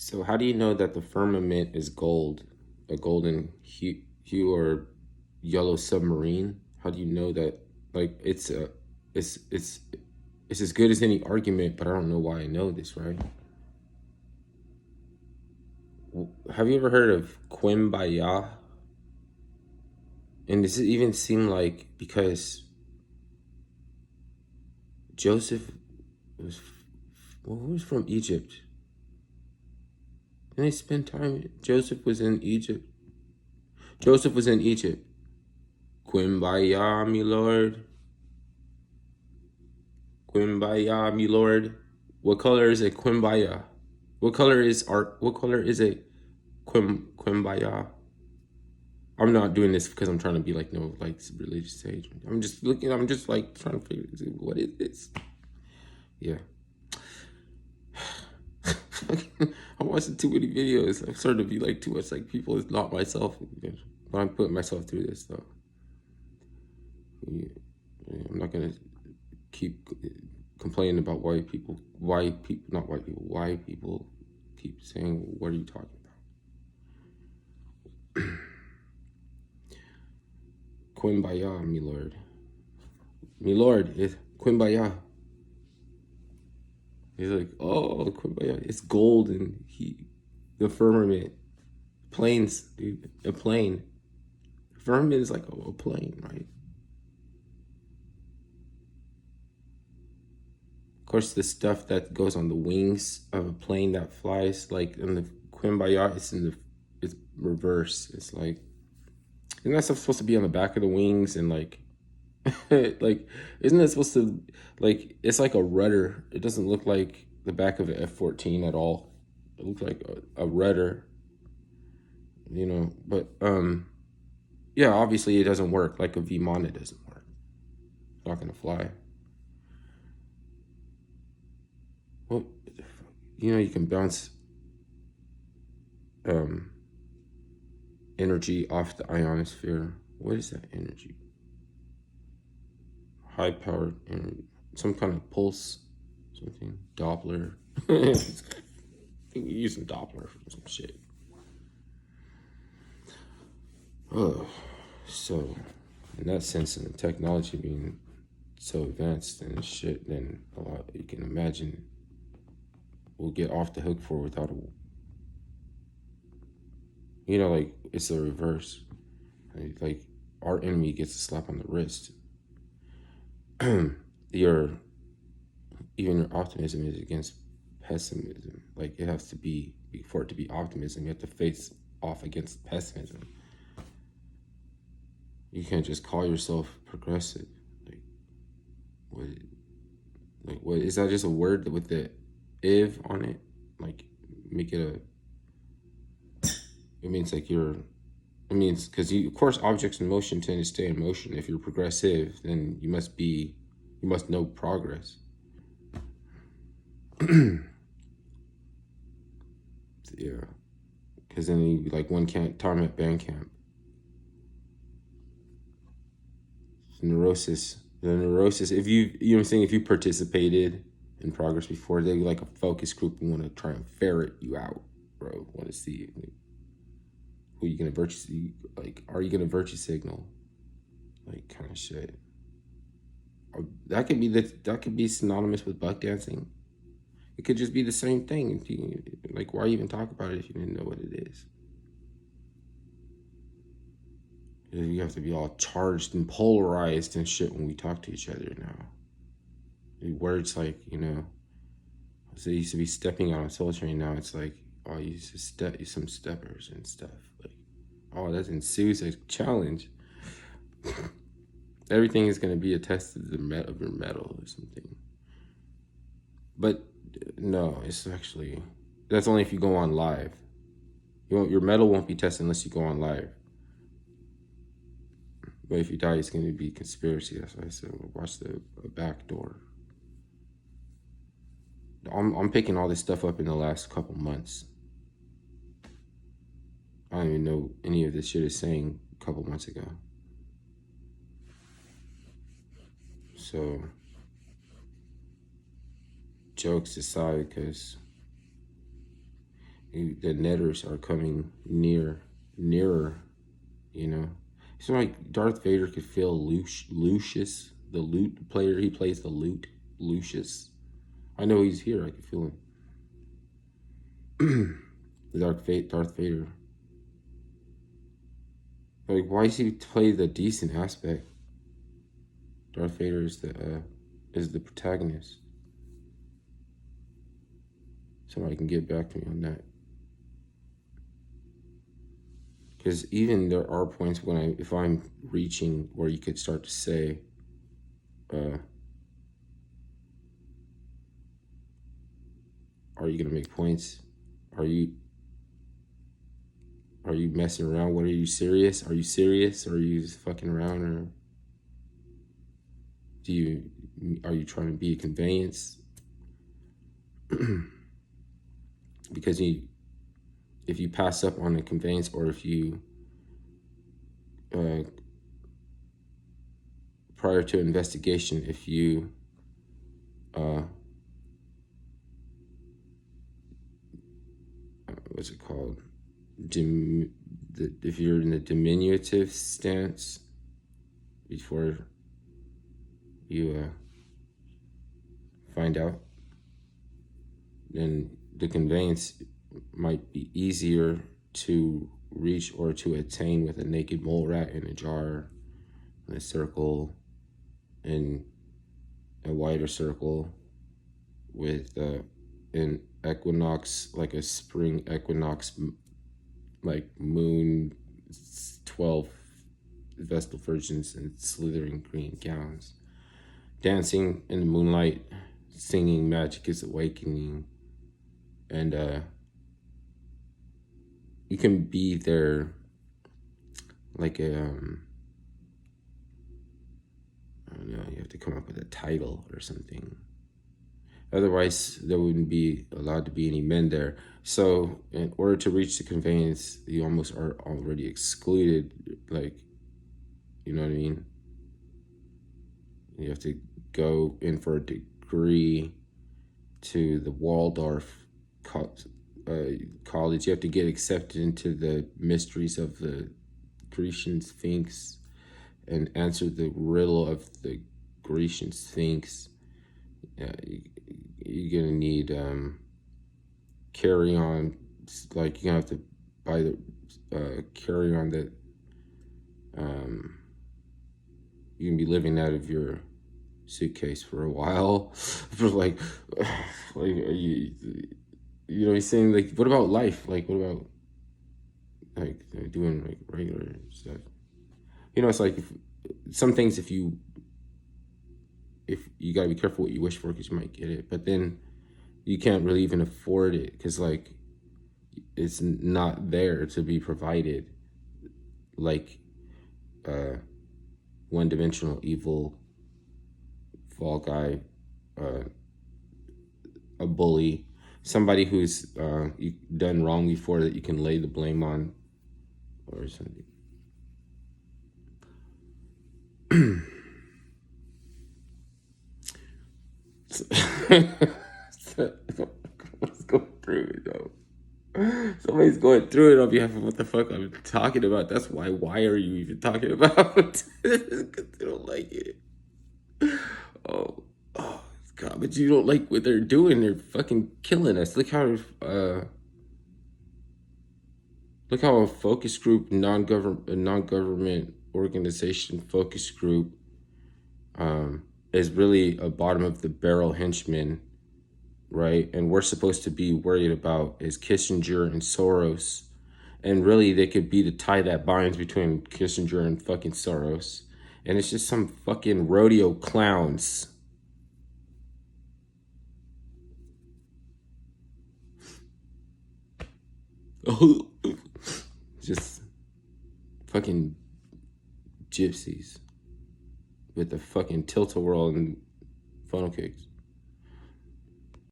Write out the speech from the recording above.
So how do you know that the firmament is gold, a golden hue or yellow submarine? How do you know that? Like it's it's as good as any argument, but I don't know why I know this, right? Have you ever heard of Quimbaya? And does it even seem like because Joseph was well, who was from Egypt? Didn't they spend time? Joseph was in Egypt. Joseph was in Egypt. Quimbaya, me lord. Quimbaya, me lord. What color is a Quimbaya? What color is art? What color is a Quimbaya? I'm not doing this because I'm trying to be like no like religious sage. I'm just looking. I'm just like trying to figure what is this. Yeah. I'm watching too many videos. I'm starting to be like too much like people. It's not myself. But I'm putting myself through this though. Yeah. I'm not gonna keep complaining about why people, not white people, why people keep saying, what are you talking about? Quimbaya, me lord. Me lord, it's Quimbaya. He's like, oh, Quimbaya, it's gold and the firmament. Planes, dude, a plane. Firmament is like a plane, right? Of course, the stuff that goes on the wings of a plane that flies, like in the Quimbaya, it's reverse. It's like, isn't that stuff supposed to be on the back of the wings and like, like, isn't it supposed to, like, it's like a rudder. It doesn't look like the back of an F-14 at all. It looks like a rudder, but yeah, obviously it doesn't work. Like a V-Mon, it doesn't work. It's not gonna fly. Well, you can bounce um, energy off the ionosphere. What is that energy? High powered energy. Some kind of pulse, something. Doppler. Using Doppler for some shit. Oh, so in that sense, and the technology being so advanced and shit, then a lot you can imagine we'll get off the hook for without like it's the reverse. Like our enemy gets a slap on the wrist. your Even your optimism is against pessimism. Like it has to be for it to be optimism, you have to face off against pessimism. You can't just call yourself progressive. Like what? Like what is that? Just a word with the "if" on it? Like make it a. It means like you're. It means because of course, objects in motion tend to stay in motion. If you're progressive, then you must know progress. Yeah, because then you like one can't time at band camp. The neurosis. If you know what I'm saying, if you participated in progress before, they like a focus group and want to try and ferret you out, bro. Want to see who you gonna virtue, like, are you gonna virtue signal, like kind of shit. That could be synonymous with buck dancing. It could just be the same thing. Like, why even talk about it if you didn't know what it is? You have to be all charged and polarized and shit when we talk to each other now. Words like, so it used to be stepping on a soul train. Now it's like, oh, you used to step some steppers and stuff. Like, oh, that ensues a challenge. Everything is going to be a test of your metal or something. But no, it's actually, that's only if you go on live. Your metal won't be tested unless you go on live. But if you die, it's going to be conspiracy. That's why I said watch the back door. I'm picking all this stuff up in the last couple months. I don't even know any of this shit is saying a couple months ago. So, jokes aside, because The netters are coming nearer, you know. It's like Darth Vader could feel Lucius, the lute player. He plays the lute, Lucius. I know he's here. I can feel him. Darth Vader. Like, why does he play the decent aspect? Darth Vader is the protagonist. Somebody can get back to me on that. Because even there are points when if I'm reaching where you could start to say, are you gonna make points? Are you messing around? What, are you serious? Are you serious? Or are you just fucking around? Or are you trying to be a conveyance? Because if you pass up on a conveyance, or if you prior to investigation, if you what's it called? If you're in the diminutive stance before you find out, then the conveyance might be easier to reach or to attain with a naked mole rat in a jar, in a circle, in a wider circle, with an equinox, like a spring equinox, like moon, 12 Vestal virgins in slithering green gowns, dancing in the moonlight, singing "Magic is Awakening," and you can be there like a I don't know, you have to come up with a title or something. Otherwise, there wouldn't be allowed to be any men there. So in order to reach the conveyance, you almost are already excluded. Like, you know what I mean? You have to go in for a degree to the Waldorf college. You have to get accepted into the mysteries of the Grecian Sphinx and answer the riddle of the Grecian Sphinx. You're gonna need carry on, like you're gonna have to buy the carry on that you can be living out of your suitcase for a while. For like you know, he's saying, like, what about life? Like, what about like doing like regular stuff? You know, it's like some things, if you gotta be careful what you wish for, because you might get it, but then you can't really even afford it because like it's not there to be provided. Like one-dimensional evil fall guy, a bully, somebody who's done wrong before that you can lay the blame on or something. Let's go through it, though. Somebody's going through it on behalf of what the fuck I'm talking about. That's why. Why are you even talking about? Because they don't like it. Oh, God! But you don't like what they're doing. They're fucking killing us. Look how a focus group, non-government organization focus group, is really a bottom of the barrel henchman, right? And we're supposed to be worried about is Kissinger and Soros. And really, they could be the tie that binds between Kissinger and fucking Soros. And it's just some fucking rodeo clowns. Just fucking gypsies with the fucking tilt-a-whirl and funnel cakes.